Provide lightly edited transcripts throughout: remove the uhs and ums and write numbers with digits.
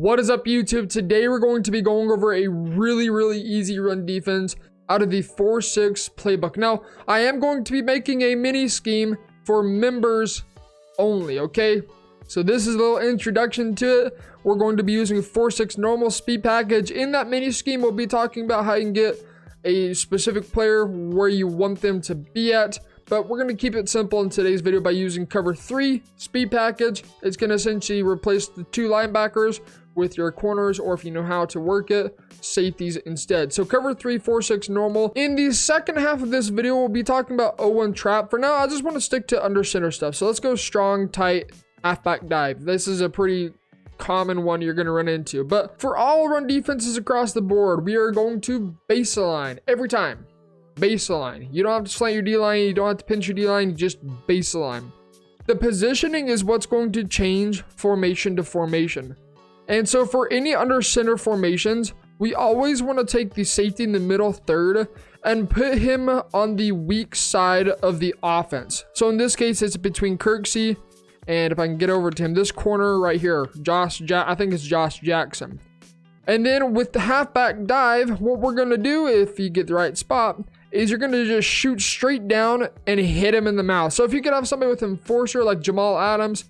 What is up, YouTube? Today we're going to be going over a really easy run defense out of the 4-6 playbook. Now, I am going to be making a mini scheme for members only, okay? So this is a little introduction to it. We're going to be using 4-6 normal speed package. In that mini scheme, we'll be talking about how you can get a specific player where you want them to be at. But we're going to keep it simple in today's video by using cover 3 speed package. It's going to essentially replace the 2 linebackers with your corners, or if you know how to work it, safeties instead. So cover 3, 4-6 normal. In the second half of this video, we'll be talking about 0-1 trap. For now, I just want to stick to under center stuff. So let's go strong, tight, halfback dive. This is a pretty common one you're going to run into. But for all run defenses across the board, we are going to baseline every time. Baseline. You don't have to slant your D-line, you don't have to pinch your D-line, you just baseline. The positioning is what's going to change formation to formation. And so for any under center formations, we always want to take the safety in the middle third and put him on the weak side of the offense. So in this case, it's between Kirksey and, if I can get over to him, this corner right here, I think it's Josh Jackson. And then with the halfback dive, what we're going to do, if you get the right spot, is you're going to just shoot straight down and hit him in the mouth. So if you could have somebody with enforcer like Jamal Adams,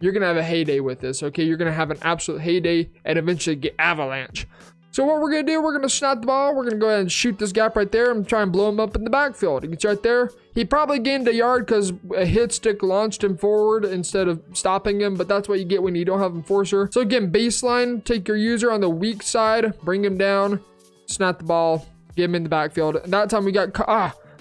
you're going to have a heyday with this, okay? You're going to have an absolute heyday and eventually get avalanche. So what we're going to do, we're going to snap the ball. We're going to go ahead and shoot this gap right there and try and blow him up in the backfield. He gets right there. He probably gained a yard because a hit stick launched him forward instead of stopping him, but that's what you get when you don't have enforcer. So again, baseline, take your user on the weak side, bring him down, snap the ball, get him in the backfield. And that time we got,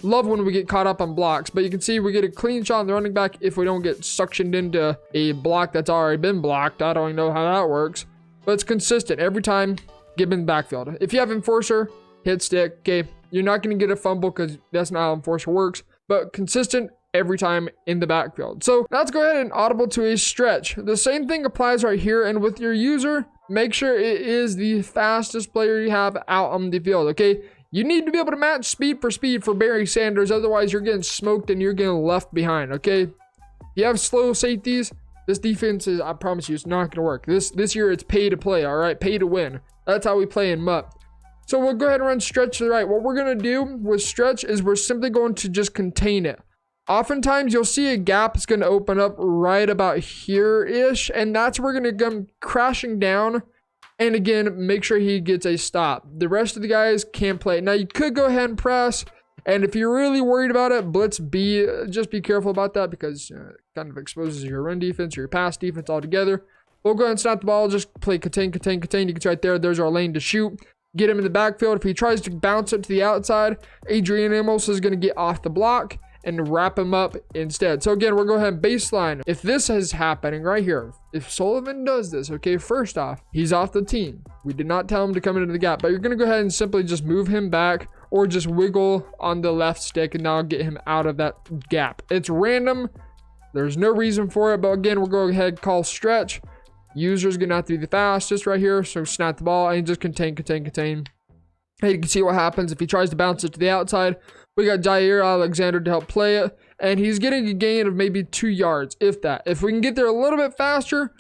love when we get caught up on blocks, but you can see we get a clean shot on the running back if we don't get suctioned into a block that's already been blocked. I don't even know how that works, but it's consistent every time. Give him in the backfield. If you have enforcer, hit stick, okay, you're not going to get a fumble because that's not how enforcer works, but consistent every time in the backfield. So let's go ahead and audible to a stretch. The same thing applies right here, and with your user, make sure it is the fastest player you have out on the field, okay? You need to be able to match speed for Barry Sanders, otherwise you're getting smoked and you're getting left behind, okay? If you have slow safeties, this defense is, I promise you, it's not going to work. This year it's pay to play, all right? Pay to win. That's how we play in MUT. So we'll go ahead and run stretch to the right. What we're going to do with stretch is we're simply going to just contain it. Oftentimes you'll see a gap is going to open up right about here-ish, and that's where we're going to come crashing down. And again, make sure he gets a stop. The rest of the guys can't play. Now you could go ahead and press, and if you're really worried about it, blitz B. Just be careful about that because it kind of exposes your run defense or your pass defense altogether. We'll go ahead and snap the ball, just play contain. You can see right there, there's our lane to shoot. Get him in the backfield. If he tries to bounce it to the outside, Adrian Amos is going to get off the block and wrap him up instead. So again, we're going to go ahead and baseline. If this is happening right here, if Sullivan does this, okay, first off, he's off the team. We did not tell him to come into the gap, but you're going to go ahead and simply just move him back or just wiggle on the left stick and now get him out of that gap. It's random. There's no reason for it, but again, we'll go ahead and call stretch. User's going to have to be the fastest right here, so snap the ball and just contain. And you can see what happens if he tries to bounce it to the outside. We got Jair Alexander to help play it, and he's getting a gain of maybe 2 yards, if that. If we can get there a little bit faster,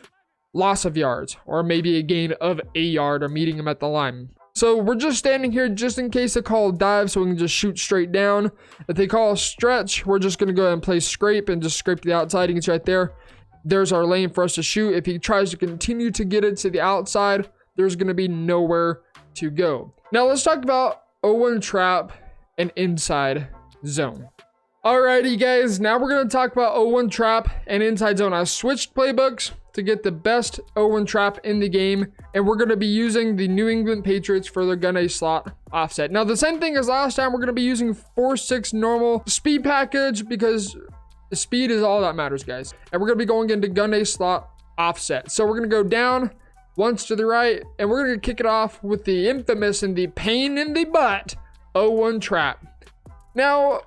loss of yards, or maybe a gain of a yard or meeting him at the line. So we're just standing here just in case they call a dive, so we can just shoot straight down. If they call a stretch, we're just going to go ahead and play scrape and just scrape to the outside. You can see right there. There's our lane for us to shoot. If he tries to continue to get it to the outside, there's going to be nowhere to go. Now let's talk about 0-1 trap and inside zone. Alrighty guys, now we're going to talk about 0-1 trap and inside zone. I switched playbooks to get the best 0-1 trap in the game, and we're going to be using the New England Patriots for their gun A slot offset. Now the same thing as last time, we're going to be using 4-6 normal speed package because speed is all that matters, guys. And we're going to be going into gun A slot offset. So we're going to go down once to the right, and we're going to kick it off with the infamous and the pain in the butt 0-1 trap. Now,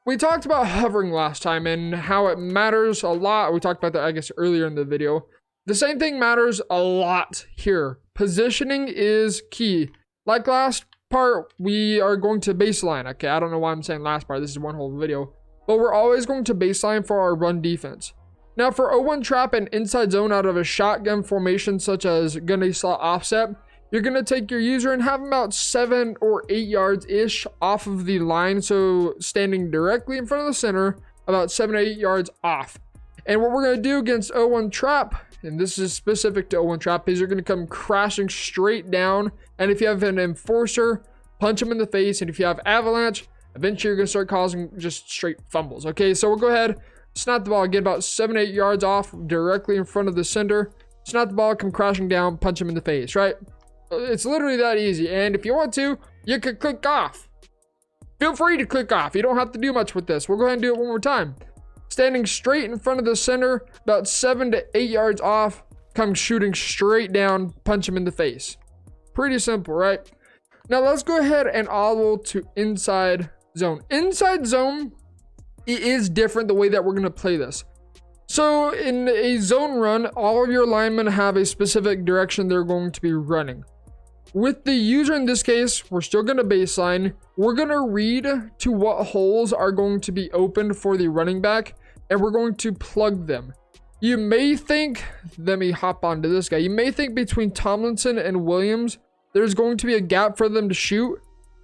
we talked about hovering last time and how it matters a lot. We talked about that, I guess, earlier in the video. The same thing matters a lot here. Positioning is key. Like last part, we are going to baseline. Okay, I don't know why I'm saying last part. This is one whole video. But we're always going to baseline for our run defense. Now for 0-1 trap and inside zone out of a shotgun formation such as gunny slot offset, you're going to take your user and have him about 7 or 8 yards ish off of the line. So standing directly in front of the center, about 7 or 8 yards off. And what we're going to do against 0-1 trap, and this is specific to 0-1 trap, is you're going to come crashing straight down. And if you have an enforcer, punch him in the face. And if you have avalanche, eventually you're going to start causing just straight fumbles. Okay, so we'll go ahead, snap the ball, get about 7 or 8 yards off directly in front of the center. Snap the ball, come crashing down, punch him in the face, right? It's literally that easy. And if you want to, you could click off. Feel free to click off. You don't have to do much with this. We'll go ahead and do it one more time. Standing straight in front of the center, about 7 to 8 yards off, come shooting straight down, punch him in the face. Pretty simple, right? Now let's go ahead and audible to inside zone. Inside zone, it is different the way that we're going to play this. So in a zone run, all of your linemen have a specific direction they're going to be running. With the user in this case, we're still going to baseline. We're going to read to what holes are going to be opened for the running back, and we're going to plug them. You may think, let me hop onto this guy. You may think between Tomlinson and Williams, there's going to be a gap for them to shoot,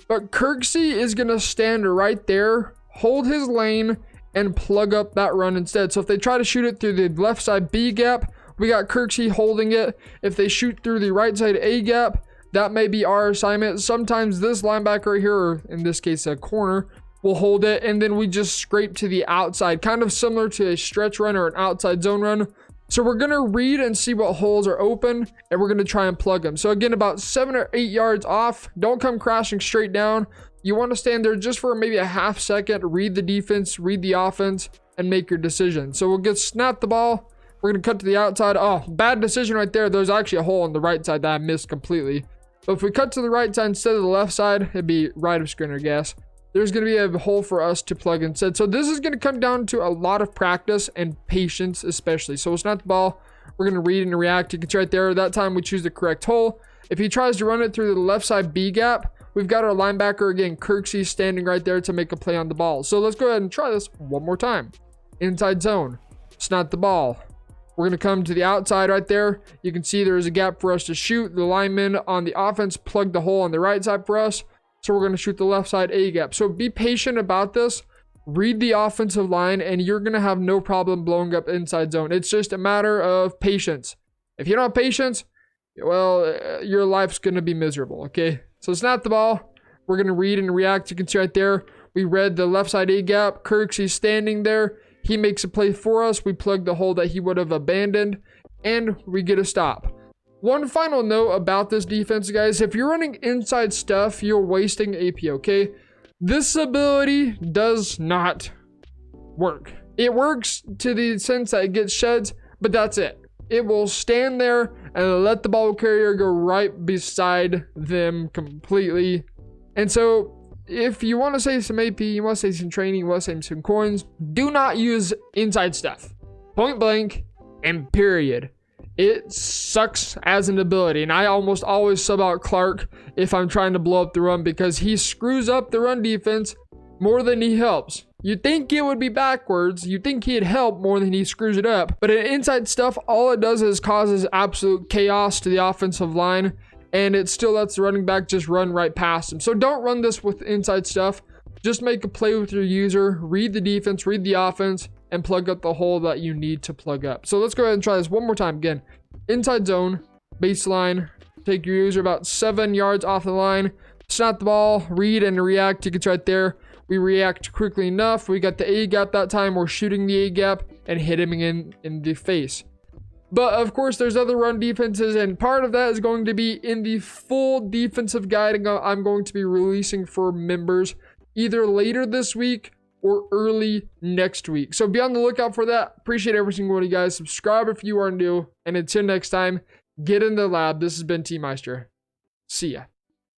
but Kirksey is going to stand right there, hold his lane, and plug up that run instead. So if they try to shoot it through the left side B gap, we got Kirksey holding it. If they shoot through the right side A gap, that may be our assignment. Sometimes this linebacker right here, or in this case a corner, will hold it, and then we just scrape to the outside, kind of similar to a stretch run or an outside zone run. So we're going to read and see what holes are open, and we're going to try and plug them. So again, about 7 or 8 yards off. Don't come crashing straight down. You want to stand there just for maybe a half second, read the defense, read the offense, and make your decision. So we'll get snap the ball. We're going to cut to the outside. Oh, bad decision right there. There's actually a hole on the right side that I missed completely. But if we cut to the right side instead of the left side, it'd be right of screen, I guess. There's going to be a hole for us to plug instead. So this is going to come down to a lot of practice and patience, especially. So we'll snap the ball. We're going to read and react. You can see right there. That time we choose the correct hole. If he tries to run it through the left side B gap, we've got our linebacker, again, Kirksey, standing right there to make a play on the ball. So let's go ahead and try this one more time. Inside zone. Snap the ball. We're going to come to the outside right there. You can see there's a gap for us to shoot. The linemen on the offense plug the hole on the right side for us. So we're going to shoot the left side A gap. So be patient about this. Read the offensive line, and you're going to have no problem blowing up inside zone. It's just a matter of patience. If you don't have patience, well, your life's going to be miserable, okay? So snap the ball. We're going to read and react. You can see right there, we read the left side A gap. Kirksey's standing there. He makes a play for us. We plug the hole that he would have abandoned, and we get a stop. One final note about this defense, guys. If you're running inside stuff, you're wasting AP, okay? This ability does not work. It works to the sense that it gets sheds, but that's it. It will stand there and let the ball carrier go right beside them completely. And so if you want to save some AP, you want to save some training, you want to save some coins, do not use inside stuff. Point blank and period. It sucks as an ability, and I almost always sub out Clark if I'm trying to blow up the run because he screws up the run defense more than he helps. You'd think it would be backwards. You'd think he'd help more than he screws it up. But in inside stuff, all it does is causes absolute chaos to the offensive line, and it still lets the running back just run right past him. So don't run this with inside stuff. Just make a play with your user, read the defense, read the offense, and plug up the hole that you need to plug up. So let's go ahead and try this one more time. Again, inside zone, baseline, take your user about 7 yards off the line, snap the ball, read and react. You can see right there, we react quickly enough. We got the A gap that time. We're shooting the A gap and hit him in the face. But of course, there's other run defenses, and part of that is going to be in the full defensive guide I'm going to be releasing for members either later this week or early next week. So be on the lookout for that. Appreciate every single one of you guys. Subscribe if you are new. And until next time, get in the lab. This has been T Meister. See ya.